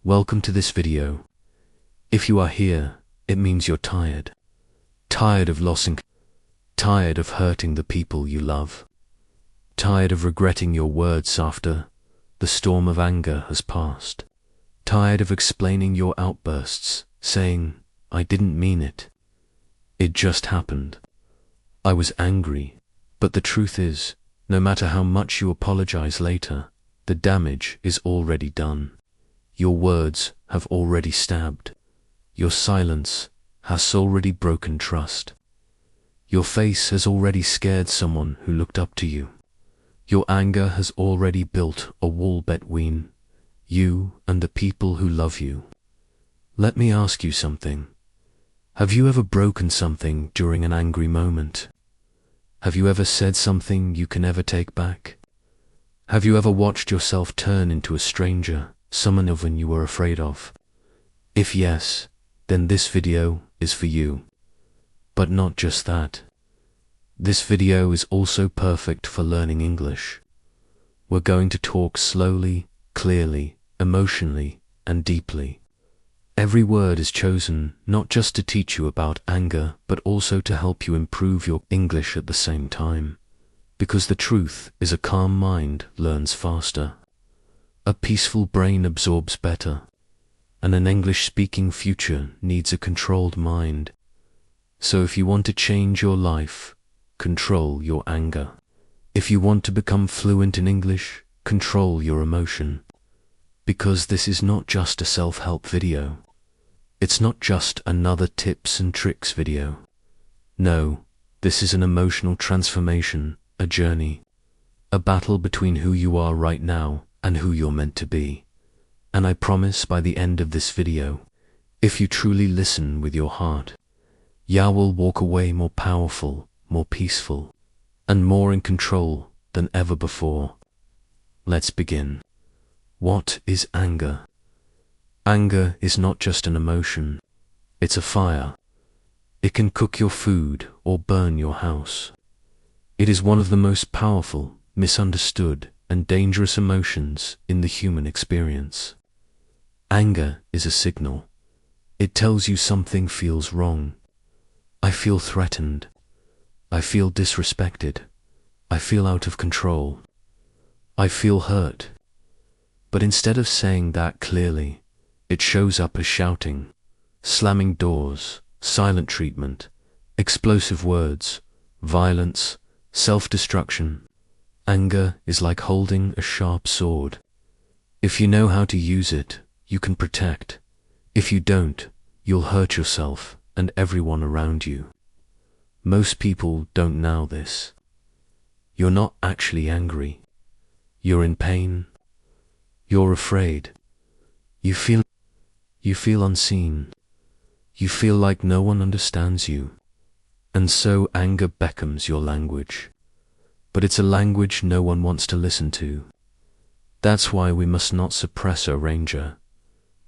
Welcome to this video. If you are here, it means you're tired. Tired of losing, tired of hurting the people you love. Tired of regretting your words after the storm of anger has passed. Tired of explaining your outbursts, saying, "I didn't mean it. It just happened. I was angry." But the truth is, no matter how much you apologize later, the damage is already done. Your words have already stabbed. Your silence has already broken trust. Your face has already scared someone who looked up to you. Your anger has already built a wall between you and the people who love you. Let me ask you something. Have you ever broken something during an angry moment? Have you ever said something you can never take back? Have you ever watched yourself turn into a stranger, someone even you were afraid of? If yes, then this video is for you. But not just that. This video is also perfect for learning English. We're going to talk slowly, clearly, emotionally, and deeply. Every word is chosen not just to teach you about anger, but also to help you improve your English at the same time. Because the truth is, a calm mind learns faster. A peaceful brain absorbs better. And an English-speaking future needs a controlled mind. So if you want to change your life, control your anger. If you want to become fluent in English, control your emotion. Because this is not just a self-help video. It's not just another tips and tricks video. No, this is an emotional transformation, a journey. A battle between who you are right now and who you're meant to be. And I promise by the end of this video, if you truly listen with your heart, you will walk away more powerful, more peaceful, and more in control than ever before. Let's begin. What is anger? Anger is not just an emotion, it's a fire. It can cook your food or burn your house. It is one of the most powerful, misunderstood, and dangerous emotions in the human experience. Anger is a signal. It tells you something feels wrong. I feel threatened. I feel disrespected. I feel out of control. I feel hurt. But instead of saying that clearly, it shows up as shouting, slamming doors, silent treatment, explosive words, violence, self-destruction. Anger is like holding a sharp sword. If you know how to use it, you can protect. If you don't, you'll hurt yourself and everyone around you. Most people don't know this. You're not actually angry. You're in pain. You're afraid. You feel unseen. You feel like no one understands you. And so anger becomes your language. But it's a language no one wants to listen to. That's why we must not suppress our anger,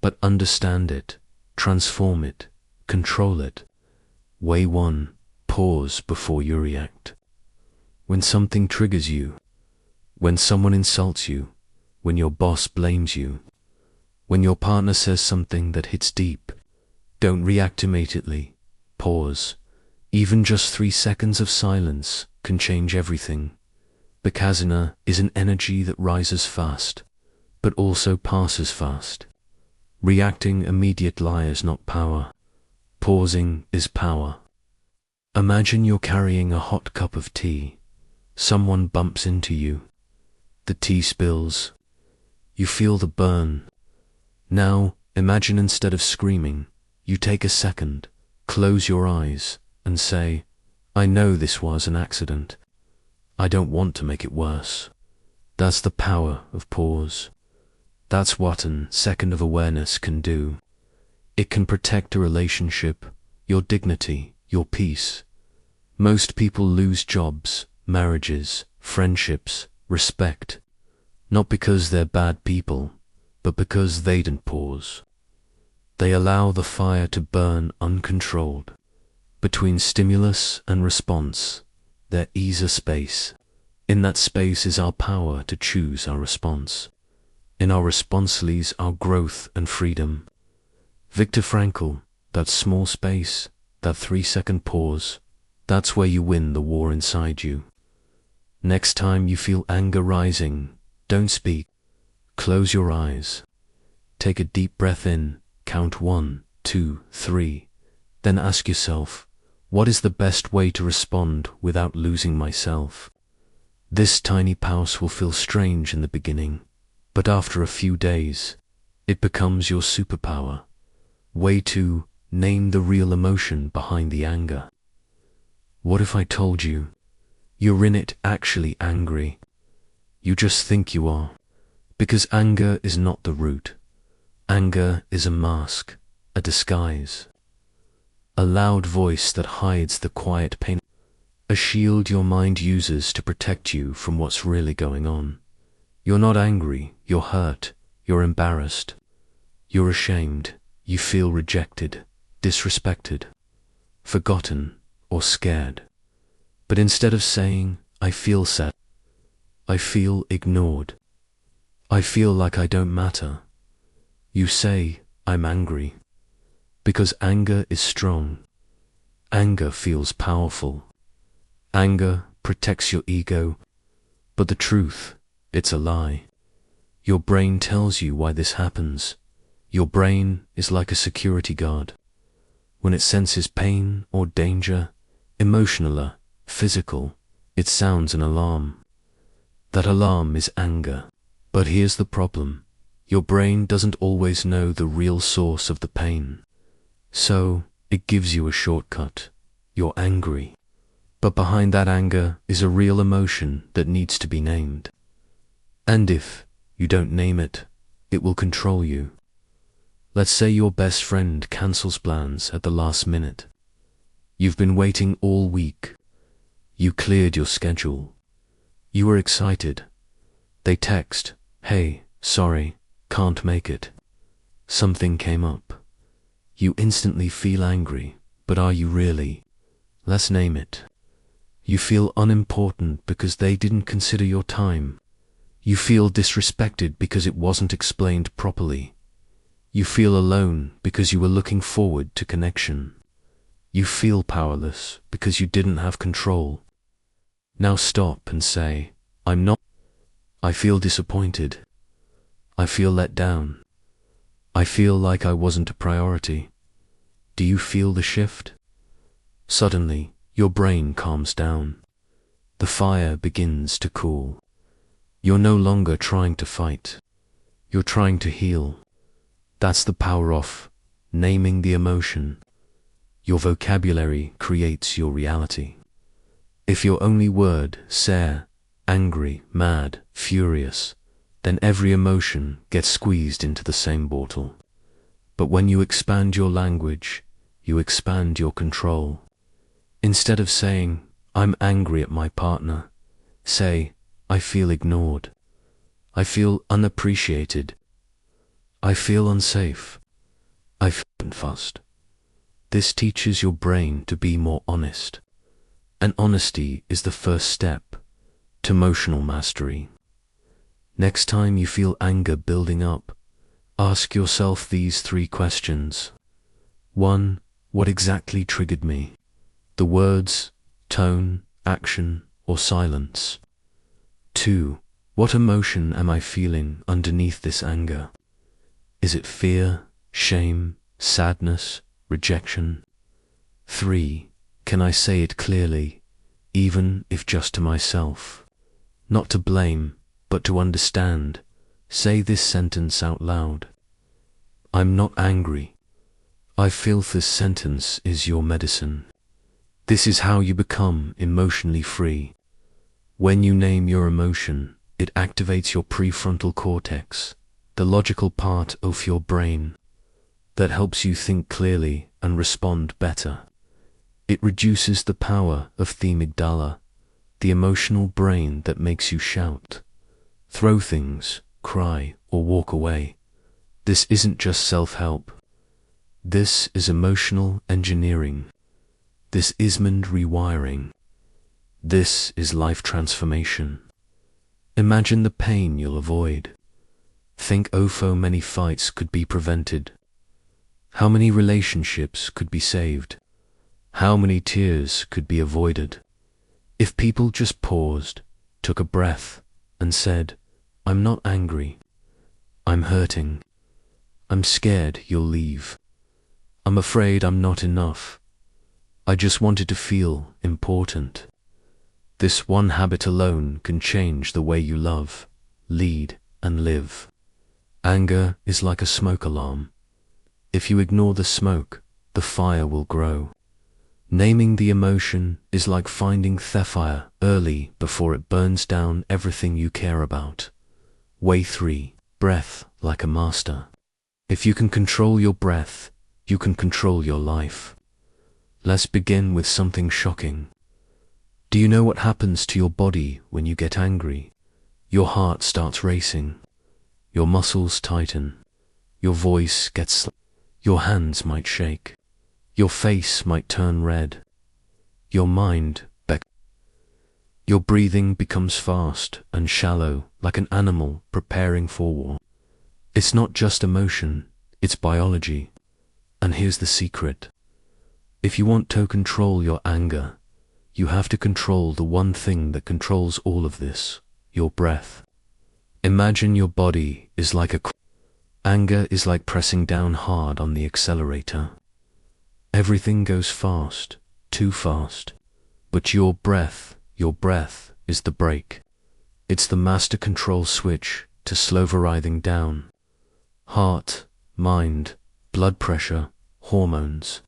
but understand it, transform it, control it. Way 1, pause before you react. When something triggers you, when someone insults you, when your boss blames you, when your partner says something that hits deep, don't react immediately. Pause. Even just 3 seconds of silence can change everything. Because anger is an energy that rises fast, but also passes fast. Reacting immediately is not power. Pausing is power. Imagine you're carrying a hot cup of tea. Someone bumps into you. The tea spills. You feel the burn. Now, imagine instead of screaming, you take a second, close your eyes, and say, "I know this was an accident. I don't want to make it worse." That's the power of pause. That's what a second of awareness can do. It can protect a relationship, your dignity, your peace. Most people lose jobs, marriages, friendships, respect, not because they're bad people, but because they didn't pause. They allow the fire to burn uncontrolled. Between stimulus and response, there is a space. In that space is our power to choose our response. In our response lies our growth and freedom. Viktor Frankl, that small space, that 3-second pause, that's where you win the war inside you. Next time you feel anger rising, don't speak. Close your eyes. Take a deep breath in, count 1, 2, 3. Then ask yourself, what is the best way to respond without losing myself? This tiny pause will feel strange in the beginning, but after a few days, it becomes your superpower. Way 2, name the real emotion behind the anger. What if I told you, you're in it actually angry? You just think you are, because anger is not the root. Anger is a mask, a disguise, a loud voice that hides the quiet pain, a shield your mind uses to protect you from what's really going on. You're not angry, you're hurt, you're embarrassed, you're ashamed, you feel rejected, disrespected, forgotten, or scared. But instead of saying, I feel sad, I feel ignored, I feel like I don't matter, you say, I'm angry. Because anger is strong. Anger feels powerful. Anger protects your ego, but the truth, it's a lie. Your brain tells you why this happens. Your brain is like a security guard. When it senses pain or danger, emotional or physical, it sounds an alarm. That alarm is anger. But here's the problem. Your brain doesn't always know the real source of the pain. So, it gives you a shortcut. You're angry. But behind that anger is a real emotion that needs to be named. And if you don't name it, it will control you. Let's say your best friend cancels plans at the last minute. You've been waiting all week. You cleared your schedule. You were excited. They text, hey, sorry, can't make it. Something came up. You instantly feel angry, but are you really? Let's name it. You feel unimportant because they didn't consider your time. You feel disrespected because it wasn't explained properly. You feel alone because you were looking forward to connection. You feel powerless because you didn't have control. Now stop and say, I'm not. I feel disappointed. I feel let down. I feel like I wasn't a priority. Do you feel the shift? Suddenly, your brain calms down. The fire begins to cool. You're no longer trying to fight. You're trying to heal. That's the power of naming the emotion. Your vocabulary creates your reality. If your only word, say, angry, mad, furious, then every emotion gets squeezed into the same bottle. But when you expand your language, you expand your control. Instead of saying, I'm angry at my partner, say, I feel ignored. I feel unappreciated. I feel unsafe. I feel fussed. This teaches your brain to be more honest. And honesty is the first step to emotional mastery. Next time you feel anger building up, ask yourself these 3 questions. 1. What exactly triggered me? The words, tone, action, or silence. 2. What emotion am I feeling underneath this anger? Is it fear, shame, sadness, rejection? 3. Can I say it clearly, even if just to myself? Not to blame, but to understand. Say this sentence out loud. I'm not angry. I feel this sentence is your medicine. This is how you become emotionally free. When you name your emotion, it activates your prefrontal cortex, the logical part of your brain that helps you think clearly and respond better. It reduces the power of the Amygdala, the emotional brain that makes you shout, throw things, cry, or walk away. This isn't just self-help. This is emotional engineering. This is mind rewiring. This is life transformation. Imagine the pain you'll avoid. Think how many fights could be prevented. How many relationships could be saved? How many tears could be avoided? If people just paused, took a breath, and said, I'm not angry. I'm hurting. I'm scared you'll leave. I'm afraid I'm not enough. I just wanted to feel important. This one habit alone can change the way you love, lead, and live. Anger is like a smoke alarm. If you ignore the smoke, the fire will grow. Naming the emotion is like finding the fire early before it burns down everything you care about. Way 3. Breath like a master. If you can control your breath, you can control your life. Let's begin with something shocking. Do you know what happens to your body when you get angry? Your heart starts racing. Your muscles tighten. Your voice gets your hands might shake. Your face might turn red. Your mind Your breathing becomes fast and shallow like an animal preparing for war. It's not just emotion, it's biology. And here's the secret. If you want to control your anger, you have to control the one thing that controls all of this, your breath. Imagine your body is like anger is like pressing down hard on the accelerator. Everything goes fast, too fast. But your breath is the brake. It's the master control switch to slow writhing down. Heart, mind, blood pressure, hormones.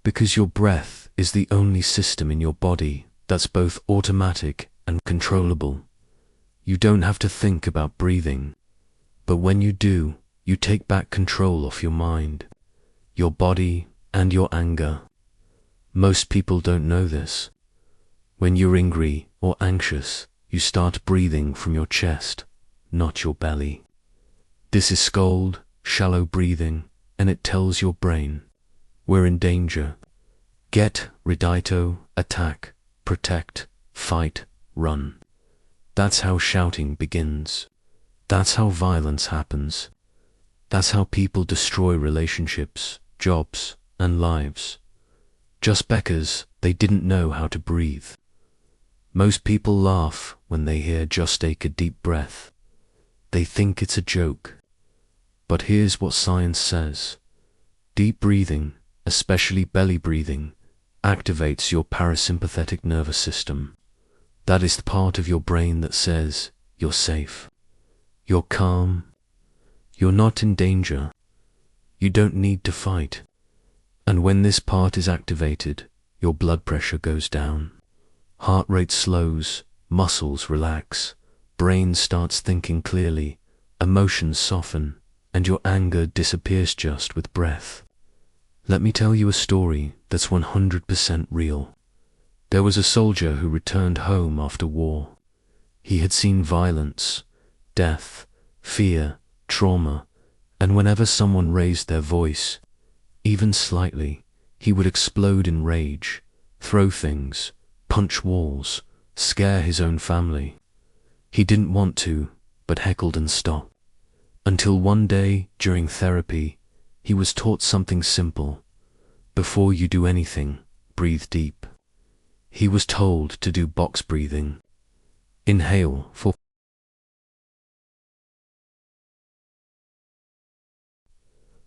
Because your breath is the only system in your body that's both automatic and controllable. You don't have to think about breathing. But when you do, you take back control of your mind, your body, and your anger. Most people don't know this. When you're angry or anxious, you start breathing from your chest, not your belly. This is cold, shallow breathing, and it tells your brain, we're in danger. Get, ready, attack, protect, fight, run. That's how shouting begins. That's how violence happens. That's how people destroy relationships, jobs, and lives. Just because they didn't know how to breathe. Most people laugh when they hear just take a deep breath. They think it's a joke. But here's what science says. Deep breathing, especially belly breathing, activates your parasympathetic nervous system. That is the part of your brain that says, you're safe. You're calm. You're not in danger. You don't need to fight. And when this part is activated, your blood pressure goes down. Heart rate slows, muscles relax, brain starts thinking clearly, emotions soften, and your anger disappears just with breath. Let me tell you a story that's 100% real. There was a soldier who returned home after war. He had seen violence, death, fear, trauma, and whenever someone raised their voice, even slightly, he would explode in rage, throw things, punch walls, scare his own family. He didn't want to, but heckled and stopped. Until one day, during therapy, he was taught something simple. Before you do anything, breathe deep. He was told to do box breathing. Inhale for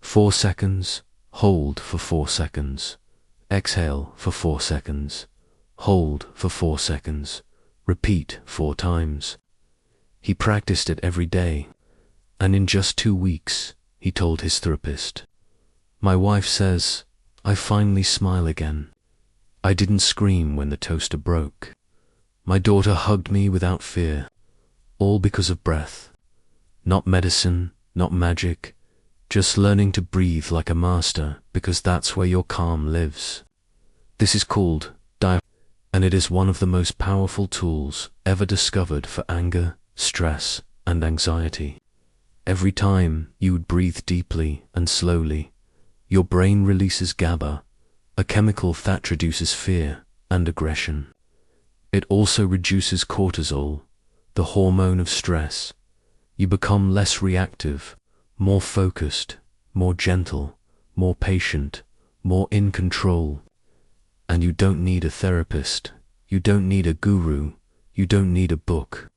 4 seconds, hold for 4 seconds, exhale for 4 seconds, hold for 4 seconds, repeat 4 times. He practiced it every day, and in just 2 weeks, he told his therapist, "My wife says, I finally smile again. I didn't scream when the toaster broke. My daughter hugged me without fear, all because of breath. Not medicine, not magic, just learning to breathe like a master, because that's where your calm lives." This is called diaphragm, and it is one of the most powerful tools ever discovered for anger, stress, and anxiety. Every time you would breathe deeply and slowly, your brain releases GABA, a chemical that reduces fear and aggression. It also reduces cortisol, the hormone of stress. You become less reactive, more focused, more gentle, more patient, more in control. And you don't need a therapist, you don't need a guru, you don't need a book,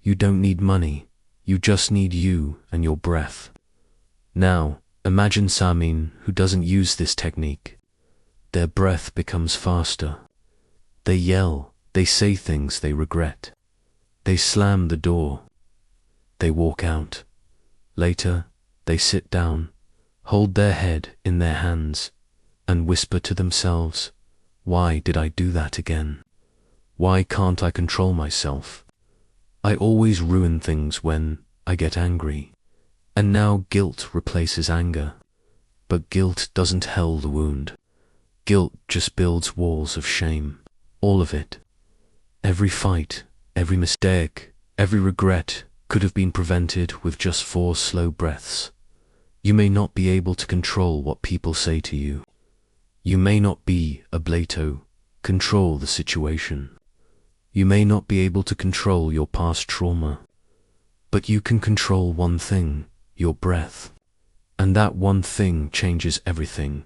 you don't need money, you just need you and your breath. Now, imagine someone who doesn't use this technique. Their breath becomes faster. They yell, they say things they regret. They slam the door. They walk out. Later, they sit down, hold their head in their hands, and whisper to themselves, "Why did I do that again? Why can't I control myself? I always ruin things when I get angry." And now guilt replaces anger. But guilt doesn't heal the wound. Guilt just builds walls of shame. All of it. Every fight, every mistake, every regret could have been prevented with just 4 slow breaths. You may not be able to control what people say to you. You may not be able to control the situation. You may not be able to control your past trauma. But you can control one thing, your breath. And that one thing changes everything.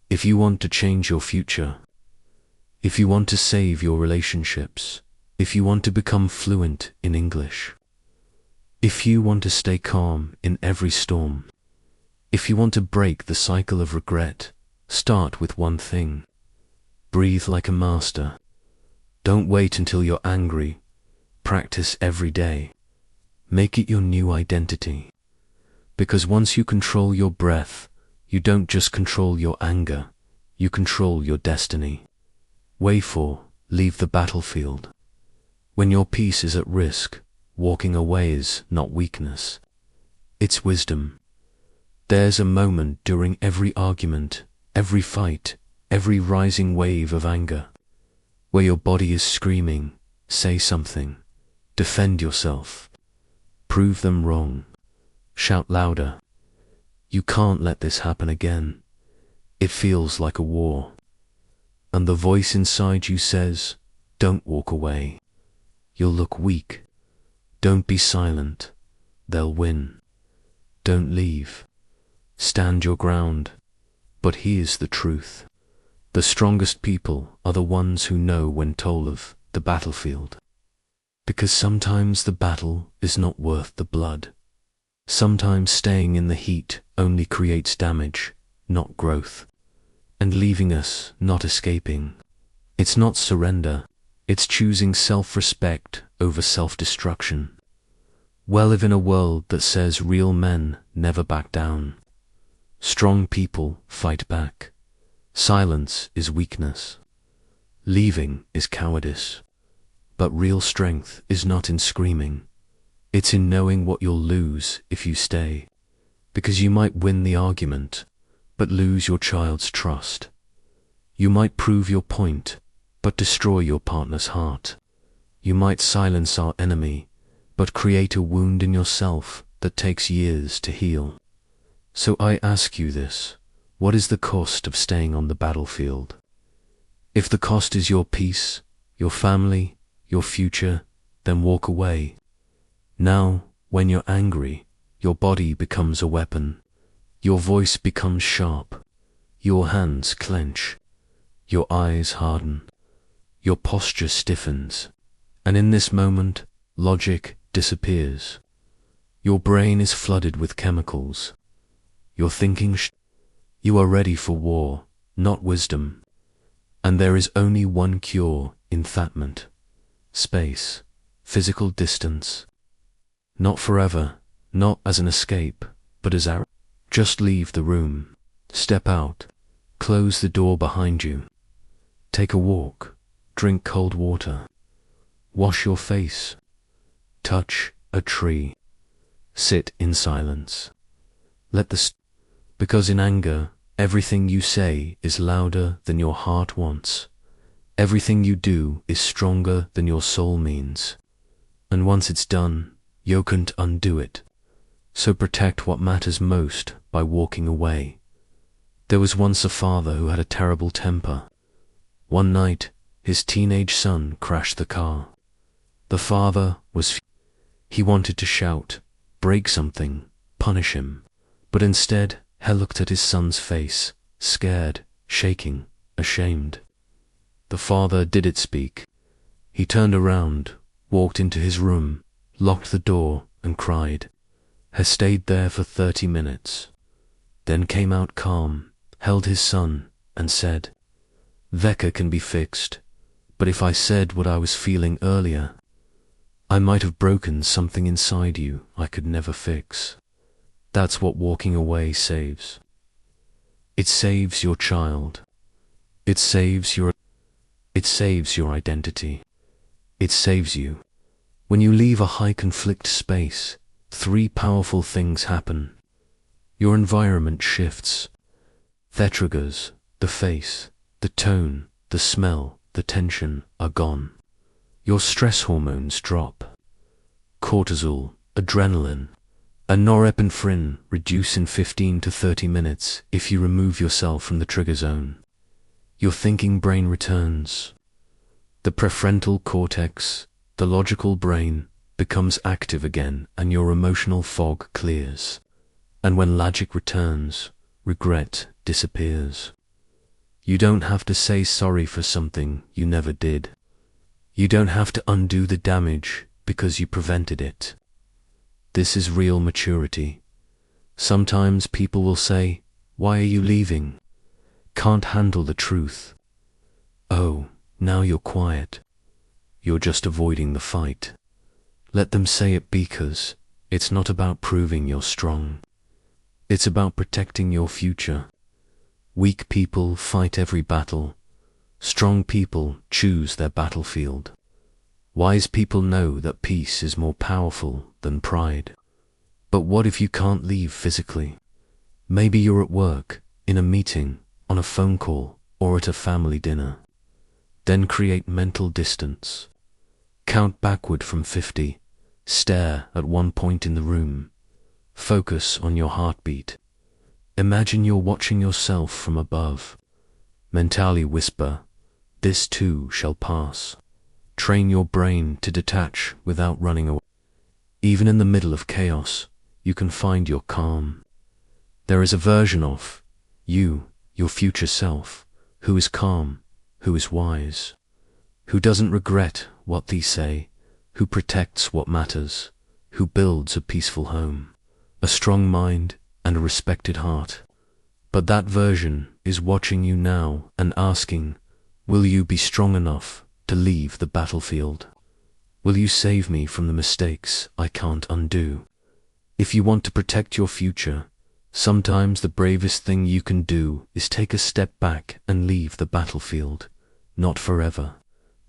If you want to change your future, if you want to save your relationships, if you want to become fluent in English, if you want to stay calm in every storm, if you want to break the cycle of regret, start with one thing. Breathe like a master. Don't wait until you're angry. Practice every day. Make it your new identity. Because once you control your breath, you don't just control your anger, you control your destiny. Leave the battlefield. When your peace is at risk, walking away is not weakness. It's wisdom. There's a moment during every argument, every fight, every rising wave of anger, where your body is screaming, say something, defend yourself, prove them wrong, shout louder. You can't let this happen again. It feels like a war. And the voice inside you says, don't walk away. You'll look weak. Don't be silent. They'll win. Don't leave. Stand your ground. But here's the truth. The strongest people are the ones who know when to leave the battlefield. Because sometimes the battle is not worth the blood. Sometimes staying in the heat only creates damage, not growth. And leaving us, not escaping. It's not surrender. It's choosing self-respect over self-destruction. We live in a world that says real men never back down. Strong people fight back. Silence is weakness. Leaving is cowardice. But real strength is not in screaming. It's in knowing what you'll lose if you stay. Because you might win the argument, but lose your child's trust. You might prove your point, but destroy your partner's heart. You might silence our enemy, but create a wound in yourself that takes years to heal. So I ask you this, what is the cost of staying on the battlefield? If the cost is your peace, your family, your future, then walk away. Now, when you're angry, your body becomes a weapon. Your voice becomes sharp. Your hands clench. Your eyes harden. Your posture stiffens. And in this moment, logic disappears. Your brain is flooded with chemicals. You're thinking you are ready for war, not wisdom. And there is only one cure in that moment. Space, physical distance. Not forever, not as an escape, but as our. Just leave the room, step out, close the door behind you. Take a walk, drink cold water, wash your face, touch a tree, sit in silence. Because in anger, everything you say is louder than your heart wants. Everything you do is stronger than your soul means. And once it's done, you can't undo it. So protect what matters most by walking away. There was once a father who had a terrible temper. One night, his teenage son crashed the car. The father was he wanted to shout, break something, punish him. But instead, he looked at his son's face, scared, shaking, ashamed. The father didn't speak. He turned around, walked into his room, locked the door, and cried. He stayed there for 30 minutes. Then came out calm, held his son, and said, Veka can be fixed, but if I said what I was feeling earlier, I might have broken something inside you I could never fix. That's what walking away saves. It saves your child. It saves your identity. It saves you. When you leave a high conflict space, 3 powerful things happen. Your environment shifts. The triggers, the face, the tone, the smell, the tension are gone. Your stress hormones drop. Cortisol, adrenaline, and norepinephrine reduce in 15 to 30 minutes if you remove yourself from the trigger zone. Your thinking brain returns. The prefrontal cortex, the logical brain, becomes active again and your emotional fog clears. And when logic returns, regret disappears. You don't have to say sorry for something you never did. You don't have to undo the damage because you prevented it. This is real maturity. Sometimes people will say, "Why are you leaving? Can't handle the truth." Oh, now you're quiet. You're just avoiding the fight. Let them say it because it's not about proving you're strong. It's about protecting your future. Weak people fight every battle. Strong people choose their battlefield. Wise people know that peace is more powerful than pride. But what if you can't leave physically? Maybe you're at work, in a meeting, on a phone call, or at a family dinner. Then create mental distance. Count backward from 50. Stare at one point in the room. Focus on your heartbeat. Imagine you're watching yourself from above. Mentally whisper, "This too shall pass." Train your brain to detach without running away. Even in the middle of chaos, you can find your calm. There is a version of you, your future self, who is calm, who is wise, who doesn't regret what they say, who protects what matters, who builds a peaceful home, a strong mind, and a respected heart. But that version is watching you now and asking, will you be strong enough to leave the battlefield? Will you save me from the mistakes I can't undo? If you want to protect your future, sometimes the bravest thing you can do is take a step back and leave the battlefield. Not forever,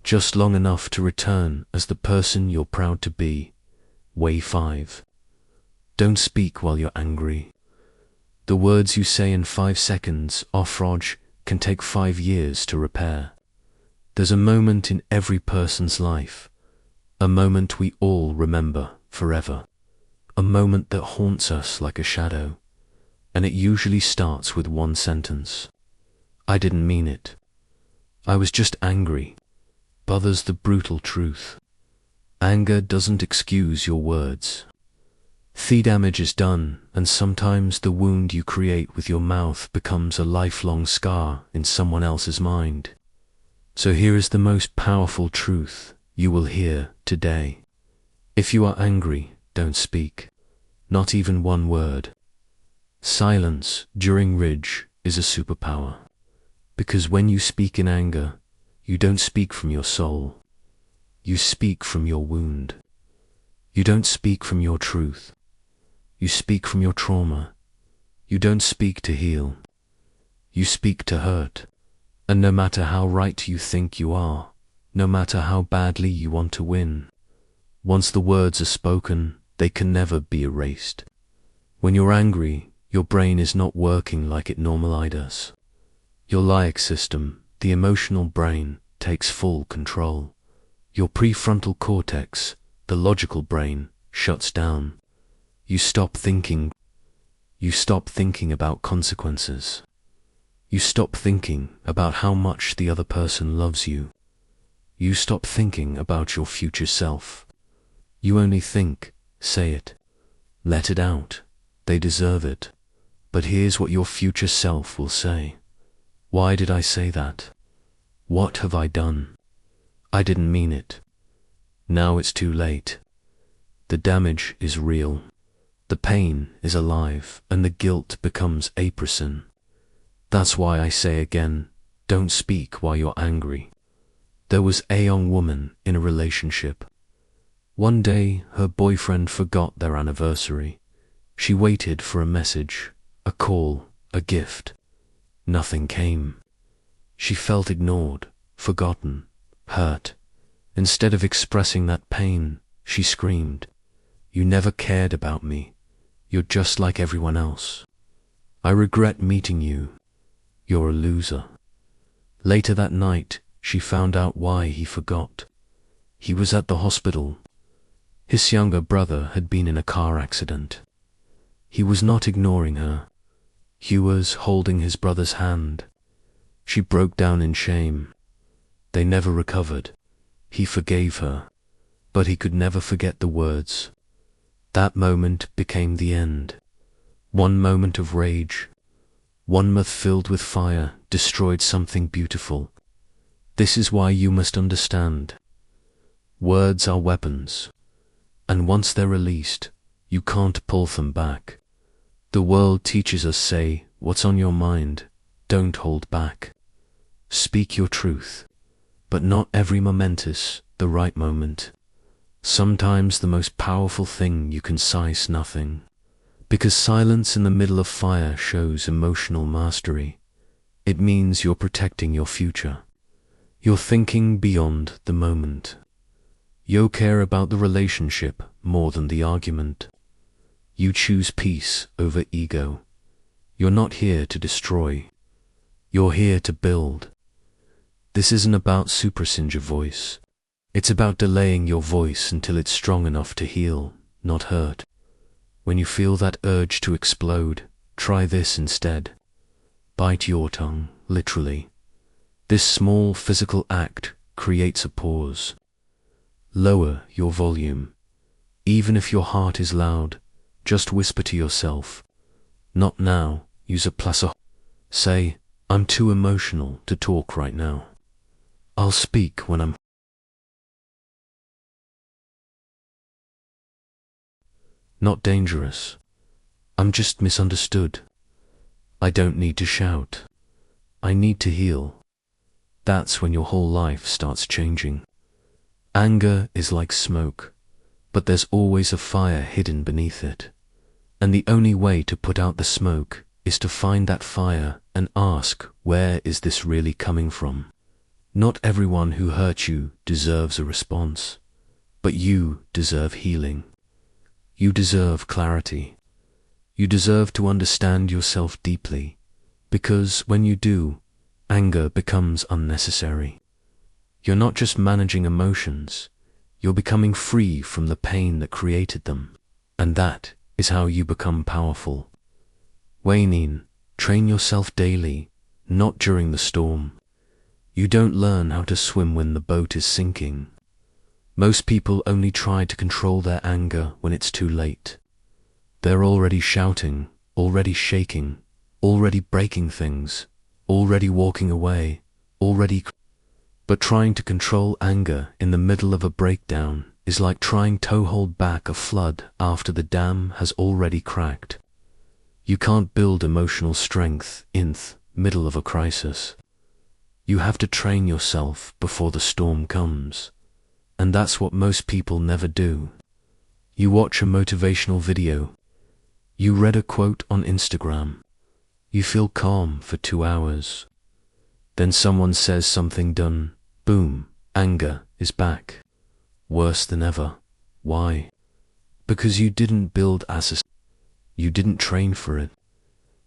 just long enough to return as the person you're proud to be. Way 5. Don't speak while you're angry. The words you say in 5 seconds off-rog can take 5 years to repair. There's a moment in every person's life, a moment we all remember forever, a moment that haunts us like a shadow, and it usually starts with one sentence. I didn't mean it. I was just angry. Bothers the brutal truth. Anger doesn't excuse your words. The damage is done, and sometimes the wound you create with your mouth becomes a lifelong scar in someone else's mind. So here is the most powerful truth you will hear today. If you are angry, don't speak. Not even one word. Silence during rage is a superpower. Because when you speak in anger, you don't speak from your soul. You speak from your wound. You don't speak from your truth. You speak from your trauma. You don't speak to heal. You speak to hurt. And no matter how right you think you are, no matter how badly you want to win, once the words are spoken, they can never be erased. When you're angry, your brain is not working like it normally does. Your limbic system, the emotional brain, takes full control. Your prefrontal cortex, the logical brain, shuts down. You stop thinking. You stop thinking about consequences. You stop thinking about how much the other person loves you. You stop thinking about your future self. You only think, say it. Let it out. They deserve it. But here's what your future self will say. Why did I say that? What have I done? I didn't mean it. Now it's too late. The damage is real. The pain is alive, and the guilt becomes a prison. That's why I say again, don't speak while you're angry. There was a young woman in a relationship. One day, her boyfriend forgot their anniversary. She waited for a message, a call, a gift. Nothing came. She felt ignored, forgotten, hurt. Instead of expressing that pain, she screamed, "You never cared about me. You're just like everyone else. I regret meeting you. You're a loser." Later that night, she found out why he forgot. He was at the hospital. His younger brother had been in a car accident. He was not ignoring her. He was holding his brother's hand. She broke down in shame. They never recovered. He forgave her, but he could never forget the words. That moment became the end. One moment of rage, one myth filled with fire, destroyed something beautiful. This is why you must understand. Words are weapons, and once they're released, you can't pull them back. The world teaches us, say what's on your mind, don't hold back. Speak your truth, but not every momentous, the right moment. Sometimes the most powerful thing you can say is nothing, because silence in the middle of fire shows emotional mastery. It means you're protecting your future. You're thinking beyond the moment. You care about the relationship more than the argument. You choose peace over ego. You're not here to destroy. You're here to build. This isn't about suppressing your voice. It's about delaying your voice until it's strong enough to heal, not hurt. When you feel that urge to explode, try this instead. Bite your tongue, literally. This small physical act creates a pause. Lower your volume. Even if your heart is loud, just whisper to yourself, "Not now, use a placer." Say, "I'm too emotional to talk right now. I'll speak when I'm..." Not dangerous. I'm just misunderstood. I don't need to shout. I need to heal. That's when your whole life starts changing. Anger is like smoke, but there's always a fire hidden beneath it. And the only way to put out the smoke is to find that fire and ask, where is this really coming from? Not everyone who hurt you deserves a response, but you deserve healing. You deserve clarity. You deserve to understand yourself deeply, because when you do, anger becomes unnecessary. You're not just managing emotions, you're becoming free from the pain that created them, and that is how you become powerful. Wayne, train yourself daily, not during the storm. You don't learn how to swim when the boat is sinking. Most people only try to control their anger when it's too late. They're already shouting, already shaking, already breaking things, already walking away, But trying to control anger in the middle of a breakdown is like trying to hold back a flood after the dam has already cracked. You can't build emotional strength in the middle of a crisis. You have to train yourself before the storm comes. And that's what most people never do. You watch a motivational video. You read a quote on Instagram. You feel calm for 2 hours. Then someone says something done. Boom, anger is back. Worse than ever. Why? Because you didn't build assets. You didn't train for it.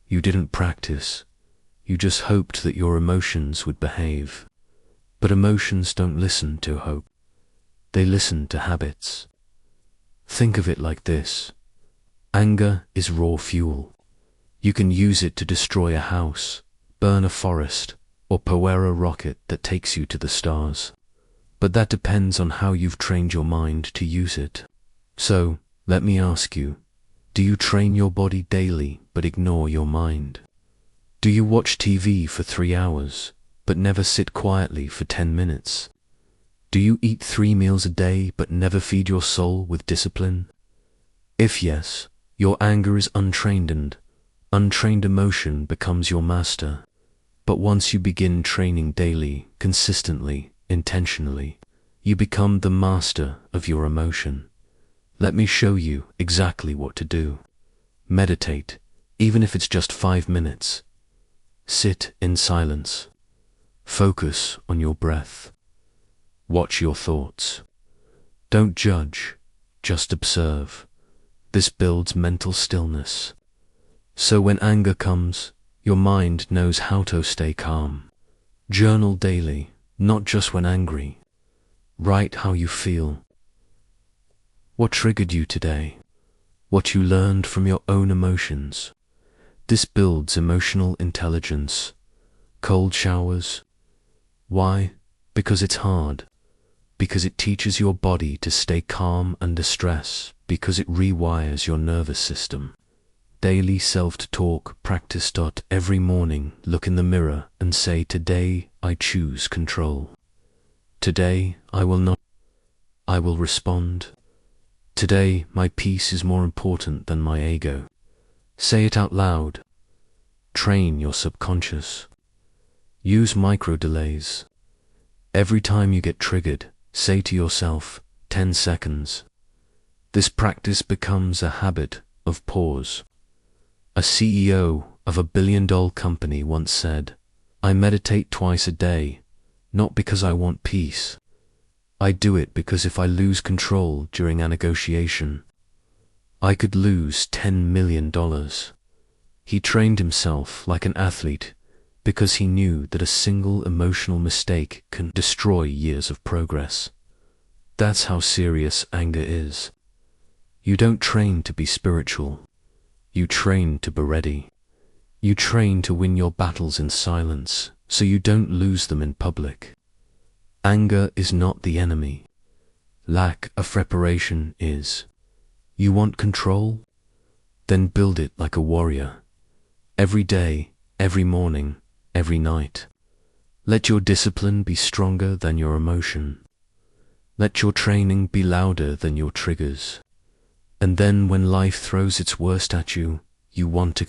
You didn't practice. You just hoped that your emotions would behave. But emotions don't listen to hope. They listen to habits. Think of it like this. Anger is raw fuel. You can use it to destroy a house, burn a forest, or power a rocket that takes you to the stars. But that depends on how you've trained your mind to use it. So, let me ask you, Do you train your body daily but ignore your mind? Do you watch TV for 3 hours but never sit quietly for 10 minutes? Do you eat 3 meals a day but never feed your soul with discipline? If yes, your anger is untrained and untrained emotion becomes your master. But once you begin training daily, consistently, intentionally, you become the master of your emotion. Let me show you exactly what to do. Meditate, even if it's just 5 minutes. Sit in silence. Focus on your breath. Watch your thoughts. Don't judge, just observe. This builds mental stillness. So when anger comes, your mind knows how to stay calm. Journal daily, not just when angry. Write how you feel. What triggered you today? What you learned from your own emotions. This builds emotional intelligence. Cold showers. Why? Because it's hard. Because it teaches your body to stay calm under stress. Because it rewires your nervous system. Daily self-talk practice. Every morning, look in the mirror and say, today I choose control. Today I will not. I will respond. Today my peace is more important than my ego. Say it out loud. Train your subconscious. Use micro delays. Every time you get triggered, say to yourself, 10 seconds. This practice becomes a habit of pause. A CEO of $1 billion company once said, I meditate twice a day, not because I want peace. I do it because if I lose control during a negotiation, I could lose $10 million. He trained himself like an athlete because he knew that a single emotional mistake can destroy years of progress. That's how serious anger is. You don't train to be spiritual. You train to be ready. You train to win your battles in silence, so you don't lose them in public. Anger is not the enemy. Lack of preparation is. You want control? Then build it like a warrior. Every day, every morning, every night. Let your discipline be stronger than your emotion. Let your training be louder than your triggers. And then when life throws its worst at you, you won't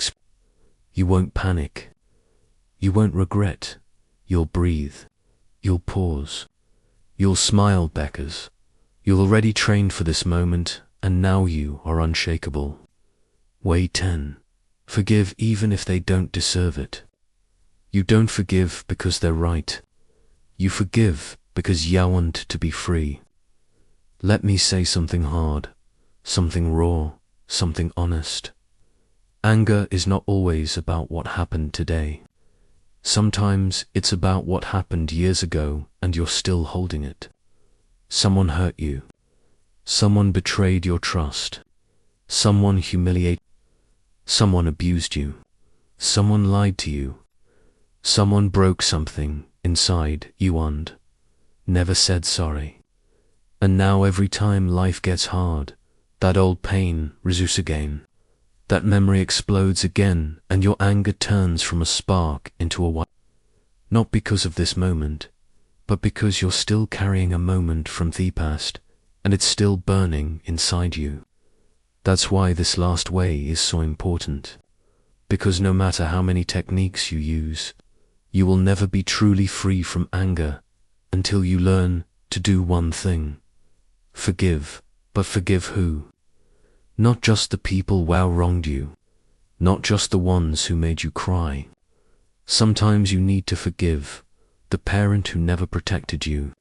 panic. You won't regret. You'll breathe. You'll pause. You'll smile, Beckers. You're already trained for this moment, and now you are unshakable. Way 10. Forgive even if they don't deserve it. You don't forgive because they're right. You forgive because you want to be free. Let me say something hard, something raw, something honest. Anger is not always about what happened today. Sometimes it's about what happened years ago and you're still holding it. Someone hurt you. Someone betrayed your trust. Someone humiliated. Someone abused you. Someone lied to you. Someone broke something inside you and never said sorry. And now every time life gets hard, that old pain resurfaces again. That memory explodes again and your anger turns from a spark into a white. Not because of this moment, but because you're still carrying a moment from the past and it's still burning inside you. That's why this last way is so important. Because no matter how many techniques you use, you will never be truly free from anger until you learn to do one thing. Forgive, but forgive who? Not just the people who wronged you, not just the ones who made you cry. Sometimes you need to forgive the parent who never protected you,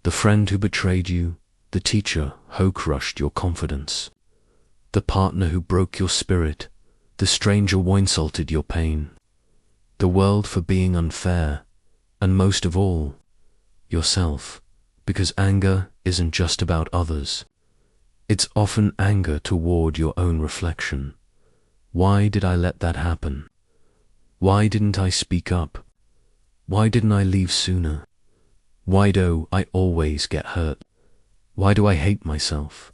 the friend who betrayed you, the teacher who crushed your confidence, the partner who broke your spirit, the stranger who insulted your pain, the world for being unfair, and most of all, yourself, because anger isn't just about others. It's often anger toward your own reflection. Why did I let that happen? Why didn't I speak up? Why didn't I leave sooner? Why do I always get hurt? Why do I hate myself?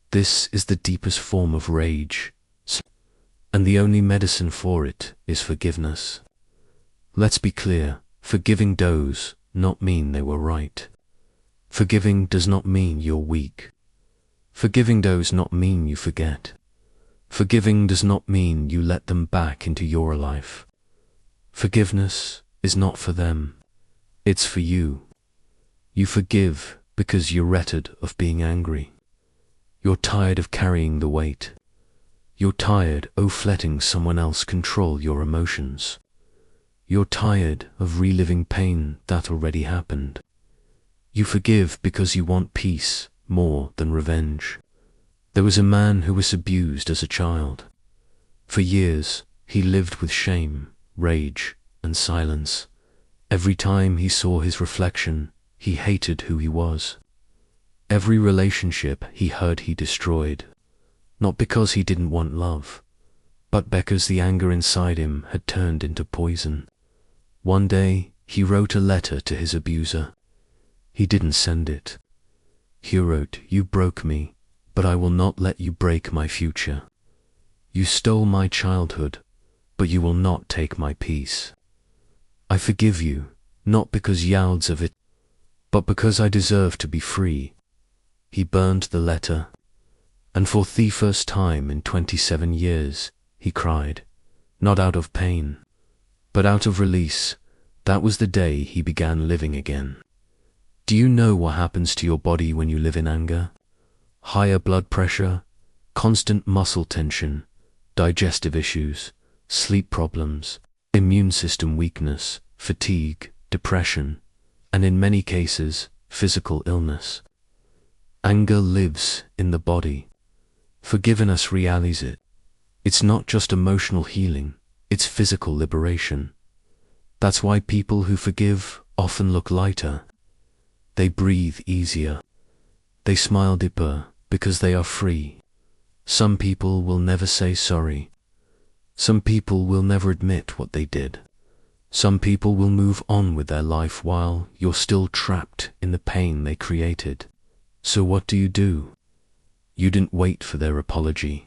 This is the deepest form of rage And the only medicine for it is forgiveness. Let's be clear, forgiving does not mean they were right. Forgiving does not mean you're weak. Forgiving does not mean you forget. Forgiving does not mean you let them back into your life. Forgiveness is not for them. It's for you. You forgive because you're wretched of being angry. You're tired of carrying the weight. You're tired of letting someone else control your emotions. You're tired of reliving pain that already happened. You forgive because you want peace more than revenge. There was a man who was abused as a child. For years, he lived with shame, rage, and silence. Every time he saw his reflection, he hated who he was. Every relationship he heard he destroyed, not because he didn't want love, but because the anger inside him had turned into poison. One day, he wrote a letter to his abuser. He didn't send it. He wrote, "You broke me, but I will not let you break my future. You stole my childhood, but you will not take my peace. I forgive you, not because youds of it, but because I deserve to be free." He burned the letter, and for the first time in 27 years, he cried, not out of pain, but out of release. That was the day he began living again. Do you know what happens to your body when you live in anger? Higher blood pressure, constant muscle tension, digestive issues, sleep problems, immune system weakness, fatigue, depression, and in many cases, physical illness. Anger lives in the body. Forgiveness realizes it. It's not just emotional healing, it's physical liberation. That's why people who forgive often look lighter. They breathe easier. They smile deeper because they are free. Some people will never say sorry. Some people will never admit what they did. Some people will move on with their life while you're still trapped in the pain they created. So what do? You didn't wait for their apology.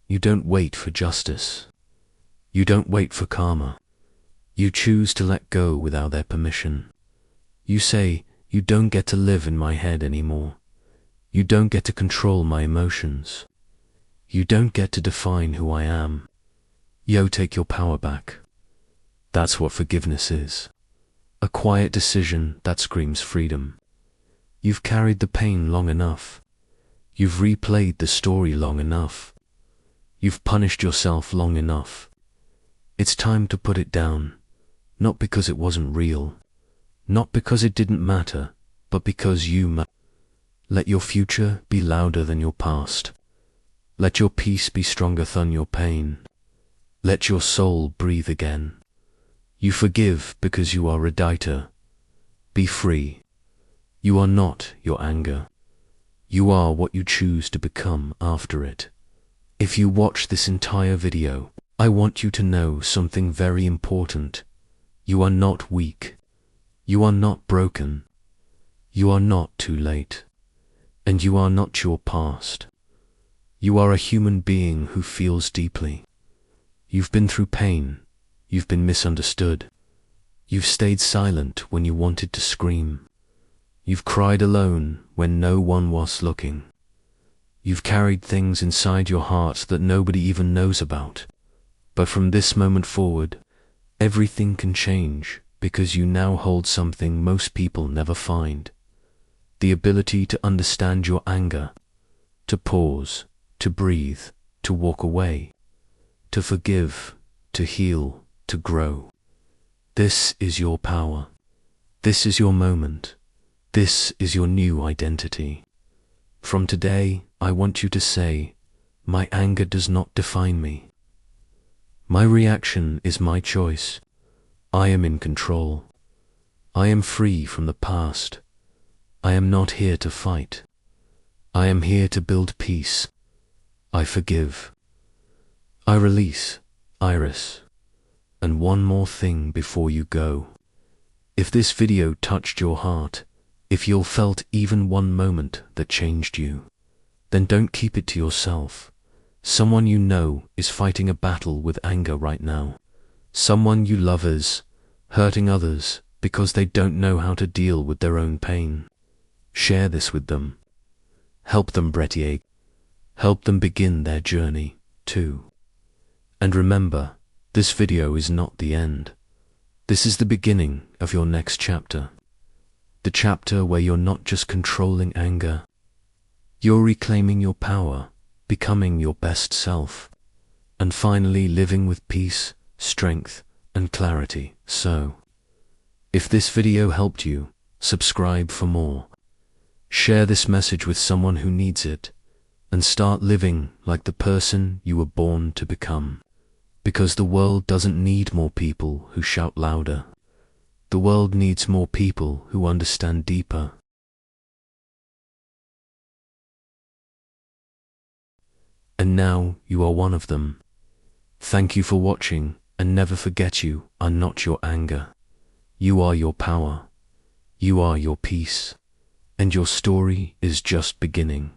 You don't wait for justice. You don't wait for karma. You choose to let go without their permission. You say, "You don't get to live in my head anymore. You don't get to control my emotions. You don't get to define who I am. Yo, take your power back." That's what forgiveness is. A quiet decision that screams freedom. You've carried the pain long enough. You've replayed the story long enough. You've punished yourself long enough. It's time to put it down, not because it wasn't real, not because it didn't matter, but because you matter. Let your future be louder than your past. Let your peace be stronger than your pain. Let your soul breathe again. You forgive because you are ready. Be free. You are not your anger. You are what you choose to become after it. If you watch this entire video, I want you to know something very important. You are not weak. You are not broken. You are not too late. And you are not your past. You are a human being who feels deeply. You've been through pain. You've been misunderstood. You've stayed silent when you wanted to scream. You've cried alone when no one was looking. You've carried things inside your heart that nobody even knows about. But from this moment forward, everything can change because you now hold something most people never find. The ability to understand your anger, to pause, to breathe, to walk away, to forgive, to heal, to grow. This is your power. This is your moment. This is your new identity. From today, I want you to say, "My anger does not define me. My reaction is my choice. I am in control. I am free from the past. I am not here to fight. I am here to build peace. I forgive. I release, Iris." And one more thing before you go. If this video touched your heart, if you felt even one moment that changed you, then don't keep it to yourself. Someone you know is fighting a battle with anger right now. Someone you love is hurting others because they don't know how to deal with their own pain. Share this with them. Help them break. Help them begin their journey too. And remember, this video is not the end. This is the beginning of your next chapter. The chapter where you're not just controlling anger. You're reclaiming your power, becoming your best self, and finally living with peace, strength, and clarity. So, if this video helped you, subscribe for more. Share this message with someone who needs it, and start living like the person you were born to become. Because the world doesn't need more people who shout louder. The world needs more people who understand deeper. And now you are one of them. Thank you for watching, and never forget you are not your anger. You are your power. You are your peace. And your story is just beginning.